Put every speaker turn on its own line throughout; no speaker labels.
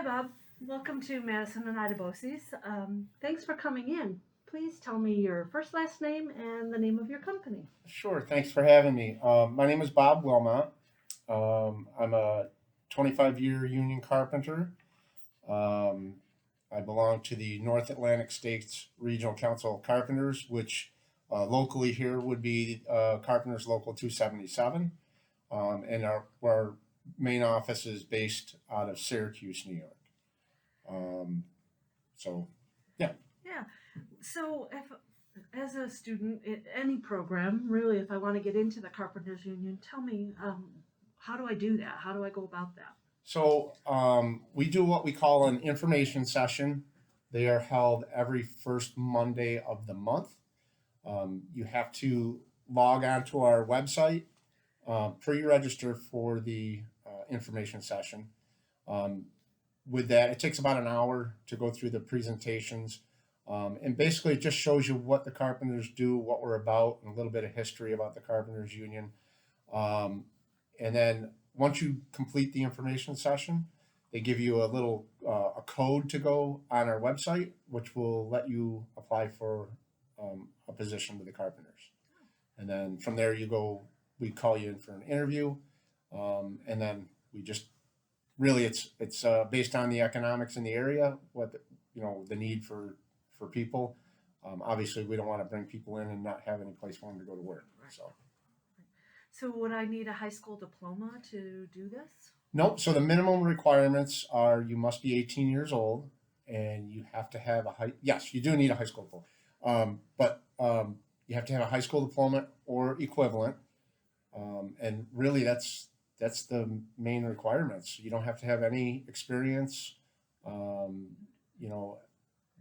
Hi, Bob. Welcome to Madison and Idaboses. Thanks for coming in. Please tell me your first, last name and the name of your company.
Sure. Thanks for having me. My name is Bob Wilmot. I'm a 25-year union carpenter. Um, I belong to the North Atlantic States Regional Council of Carpenters, which locally here would be Carpenters Local 277. And our main office is based out of Syracuse, New York. Um, so, yeah.
Yeah. So, if as a student in any program, really, if I want to get into the Carpenters Union, tell me how do I do that? How do I go about that?
So we do what we call an information session. They are held every first Monday of the month. You have to log on to our website, pre-register for the information session. Um, with that, it takes about an hour to go through the presentations. And basically, it just shows you what the Carpenters do, what we're about, and a little bit of history about the Carpenters Union. Um, and then once you complete the information session, they give you a little a code to go on our website, which will let you apply for a position with the Carpenters. And then from there, you go. We call you in for an interview, and then we just really it's based on the economics in the area, what the need for people. Obviously, we don't want to bring people in and not have any place for them to go to work.
Right.
So.
So, would I need a high school diploma to do this?
Nope. So the minimum requirements are you must be 18 years old and you have to have a high. Yes, you do need a high school diploma, but you have to have a high school diploma or equivalent. And really, that's the main requirements. You don't have to have any experience. Um, you know,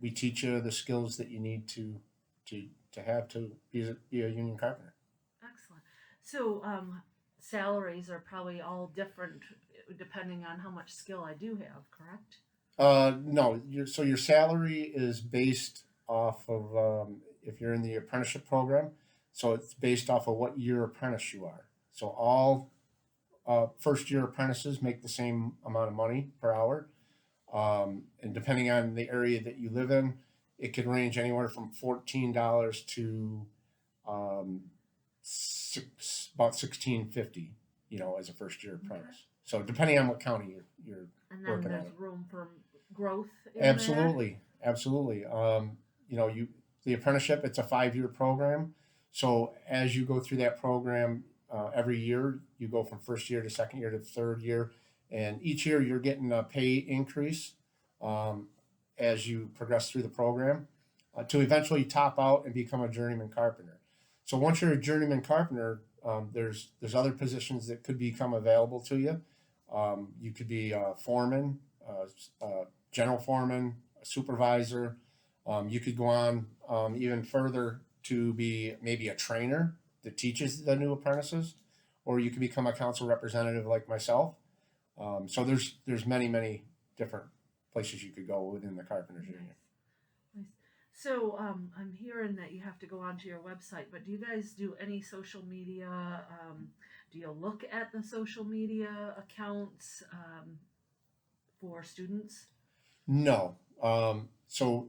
we teach you the skills that you need to to have to be a union carpenter.
Excellent. So, salaries are probably all different depending on how much skill I do have, correct?
No, so your salary is based off of if you're in the apprenticeship program. So it's based off of what year apprentice you are. So all first year apprentices make the same amount of money per hour. And depending on the area that you live in, it could range anywhere from $14 to um, about 16.50. As a first year
Okay.
apprentice. So depending on what county you're
And then
working
there's
on.
room for growth in there.
Absolutely, absolutely. The apprenticeship. It's a 5-year program. So as you go through that program, every year you go from first year to second year to third year, and each year you're getting a pay increase um, as you progress through the program to eventually top out and become a journeyman carpenter. So once you're a journeyman carpenter, there's other positions that could become available to you. You could be a foreman, general foreman, a supervisor. You could go on even further to be maybe a trainer that teaches the new apprentices, or you could become a council representative like myself. So there's many different places you could go within the Carpenters
Nice,
Union.
nice. So I'm hearing that you have to go onto your website, but do you guys do any social media? Do you look at the social media accounts for students?
No. So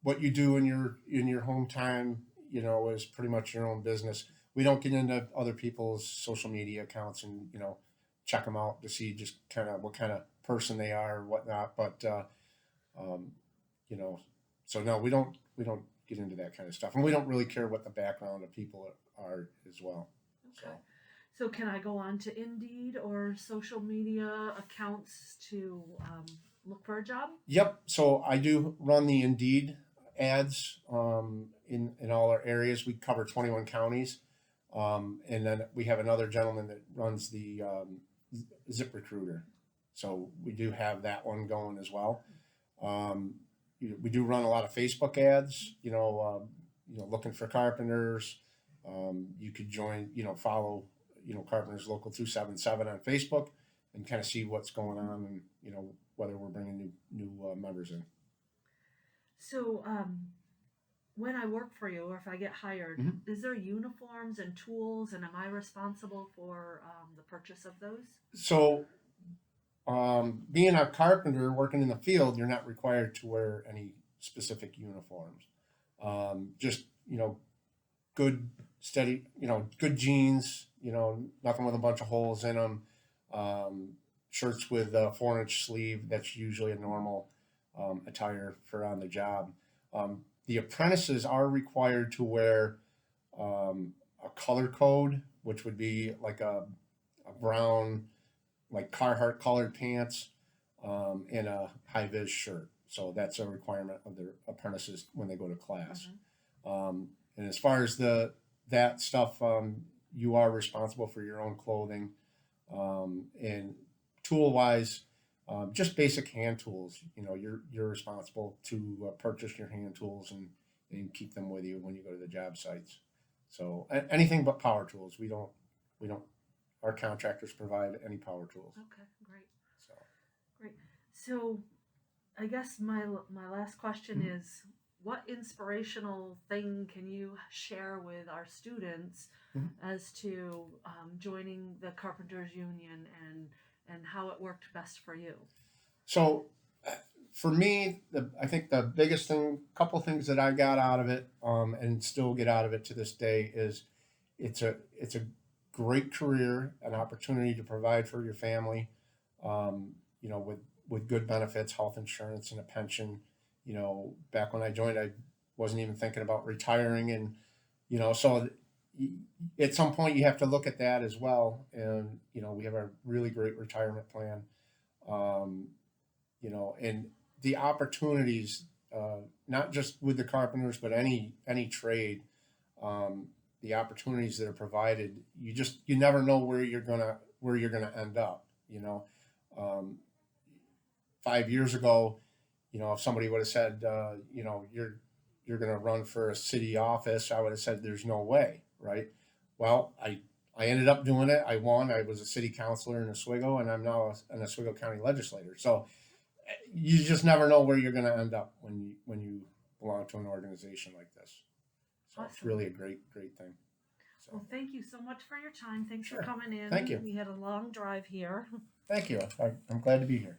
what you do in your home time, is pretty much your own business. We don't get into other people's social media accounts and check them out to see just kind of what kind of person they are or whatnot. But um, you know, so no, we don't get into that kind of stuff, and we don't really care what the background of people are as well. So.
Okay. So can I go on to Indeed or social media accounts to look for a job?
Yep. So I do run the Indeed ads in all our areas. We cover 21 counties, and then we have another gentleman that runs the Zip Recruiter. So we do have that one going as well. Um, we do run a lot of Facebook ads. Looking for carpenters. You could join. Follow. Carpenters Local 277 on Facebook, and kind of see what's going on, and whether we're bringing new members in.
So when I work for you or if I get hired,
Mhm.
is there uniforms and tools, and am I responsible for the purchase of those?
So Being a carpenter working in the field, you're not required to wear any specific uniforms. Just, good, steady, good jeans, nothing with a bunch of holes in them. Um, Shirts with a 4-inch sleeve, that's usually a normal attire for on the job. The apprentices are required to wear a color code, which would be like a brown, like Carhartt colored pants, and a high vis shirt. So that's a requirement of their apprentices when they go to class. And as far as that stuff, you are responsible for your own clothing, and tool wise, just basic hand tools. You're responsible to purchase your hand tools and keep them with you when you go to the job sites. So anything but power tools. We don't. Our contractors provide any power tools.
Okay, great,
So
great. So I guess my last question is, what inspirational thing can you share with our students
Mhm.
as to joining the Carpenters Union and how it worked best for you?
so for me, I think the biggest thing, couple things that I got out of it, and still get out of it to this day, is it's a great career, an opportunity to provide for your family, with good benefits, health insurance, and a pension. Back when I joined, I wasn't even thinking about retiring, and so at some point you have to look at that as well. And we have a really great retirement plan, um, and the opportunities, not just with the carpenters, but any trade, the opportunities that are provided, you never know where you're gonna end up. Um, 5 years ago, if somebody would have said, you're gonna run for a city office, I would have said there's no way, right? Well, I ended up doing it. I won. I was a city councilor in Oswego, and I'm now an Oswego County legislator. So you just never know where you're going to end up when you belong to an organization like this. So it's
Awesome.
really a great thing. So
Well, thank you so much for your time. Thanks
sure,
for coming in.
thank you,
We had a long drive here.
thank you. I'm glad to be here.